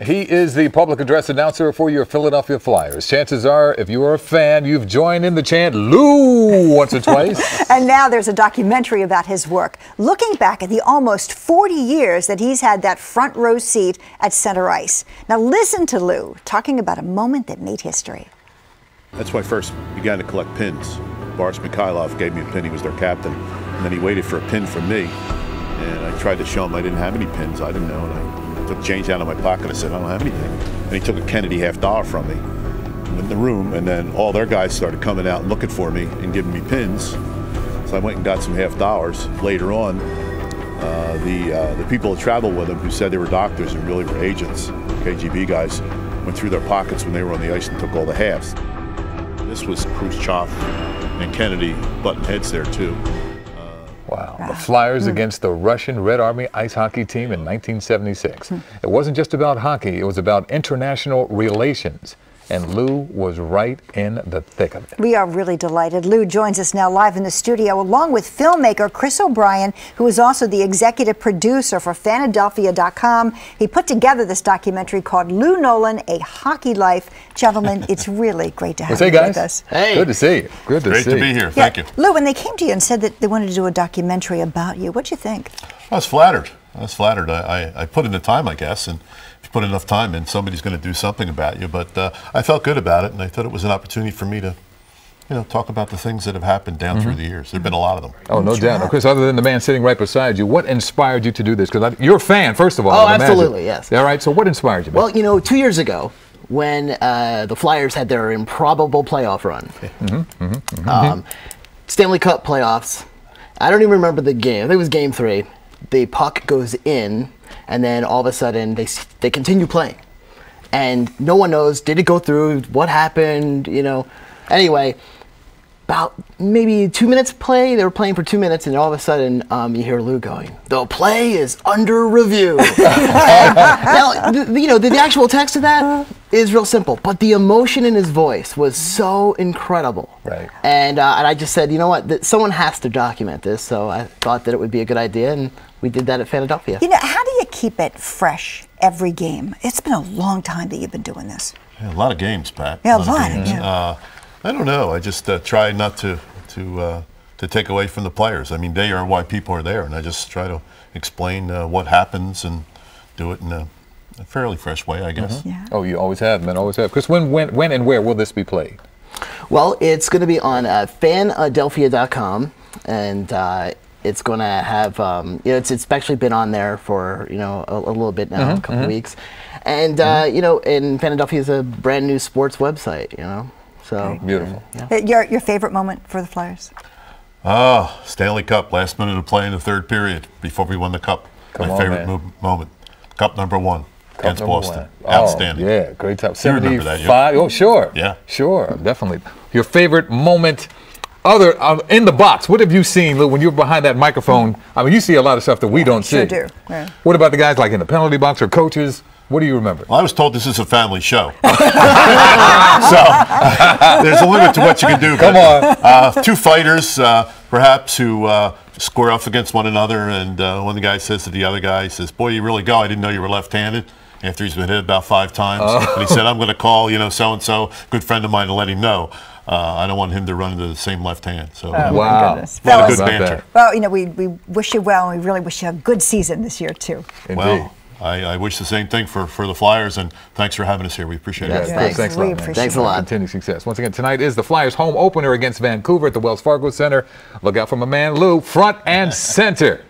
He is the public address announcer for your Philadelphia Flyers. Chances are, if you are a fan, you've joined in the chant, Lou, once or twice. And now there's a documentary about his work, looking back at the almost 40 years that he's had that front row seat at center ice. Now listen to Lou talking about a moment that made history. That's when I first began to collect pins. Boris Mikhailov gave me a pin. He was their captain. And then he waited for a pin from me. And I tried to show him I didn't have any pins. I didn't know. And I took change out of my pocket. I said, I don't have anything. And he took a Kennedy $50 from me in the room. And then all their guys started coming out and looking for me and giving me pins. So I went and got some $50. Later on, the people that traveled with him who said they were doctors and really were agents, KGB guys, went through their pockets when they were on the ice and took all the halves. This was Khrushchev and Kennedy button heads there too. Wow. The Flyers against the Russian Red Army ice hockey team in 1976. It wasn't just about hockey, it was about international relations. And Lou was right in the thick of it. We are really delighted. Lou joins us now live in the studio, along with filmmaker Chris O'Brien, who is also the executive producer for Fanadelphia.com. He put together this documentary called Lou Nolan, A Hockey Life. Gentlemen, it's really great to have you with us. Hey. Good to see you. Good to see you. Great to be here. Thank you. Lou, when they came to you and said that they wanted to do a documentary about you, what'd you think? I was flattered. I put in the time, I guess, and if you put enough time in, somebody's going to do something about you. But I felt good about it, and I thought it was an opportunity for me to, talk about the things that have happened down through the years. There've been a lot of them. Oh, no doubt. Now, Chris, other than the man sitting right beside you, what inspired you to do this? Because you're a fan, first of all. Oh, absolutely, yes. All right. So, what inspired you? Well, 2 years ago, when the Flyers had their improbable playoff run, Stanley Cup playoffs. I don't even remember the game. I think it was Game 3. The puck goes in, and then all of a sudden they continue playing, and no one knows, did it go through, what happened, Anyway, about maybe 2 minutes play, they were playing for 2 minutes, and all of a sudden you hear Lou going, "The play is under review." Now, the actual text of that is real simple, but the emotion in his voice was so incredible. Right. And I just said, you know what, someone has to document this, so I thought that it would be a good idea, and we did that at Philadelphia. How do you keep it fresh every game? It's been a long time that you've been doing this. Yeah, a lot of games, Pat. Yeah, a lot. Yeah. I don't know. I just try not to take away from the players. I mean, they are why people are there, and I just try to explain what happens and do it in a fairly fresh way, I guess. Yeah. Oh, you always have, man, always have. Chris, when and where will this be played? Well, it's going to be on Fanadelphia.com, and it's going to have, it's actually been on there for, a little bit now, a couple weeks. And, and Fanadelphia is a brand new sports website, So beautiful. Yeah. Your favorite moment for the Flyers? Oh, Stanley Cup, last minute of play in the third period before we won the Cup. My favorite moment. Cup number 1 against Boston. Outstanding. Oh, yeah, great time. You remember that, 75. Oh, sure. Yeah. Sure, definitely. Your favorite moment in the box, what have you seen, Lou, when you're behind that microphone? I mean, you see a lot of stuff that we don't see. Sure do. Yeah. What about the guys like in the penalty box or coaches? What do you remember? Well, I was told this is a family show. So there's a limit to what you can do. Come on. Two fighters, perhaps, who square off against one another, and one of the guys says to the other guy, he says, "Boy, you really go. I didn't know you were left-handed." After he's been hit about 5 times. And he said, "I'm going to call, so-and-so, good friend of mine, to let him know. I don't want him to run into the same left hand." So, wow. A lot of good banter. Well, we wish you well, and we really wish you a good season this year, too. Indeed. Well, I wish the same thing for the Flyers, and thanks for having us here. We appreciate it. Thanks. Thanks a lot, man. Thanks a lot. Continued success. Once again, tonight is the Flyers' home opener against Vancouver at the Wells Fargo Center. Look out for my man Lou, front and center.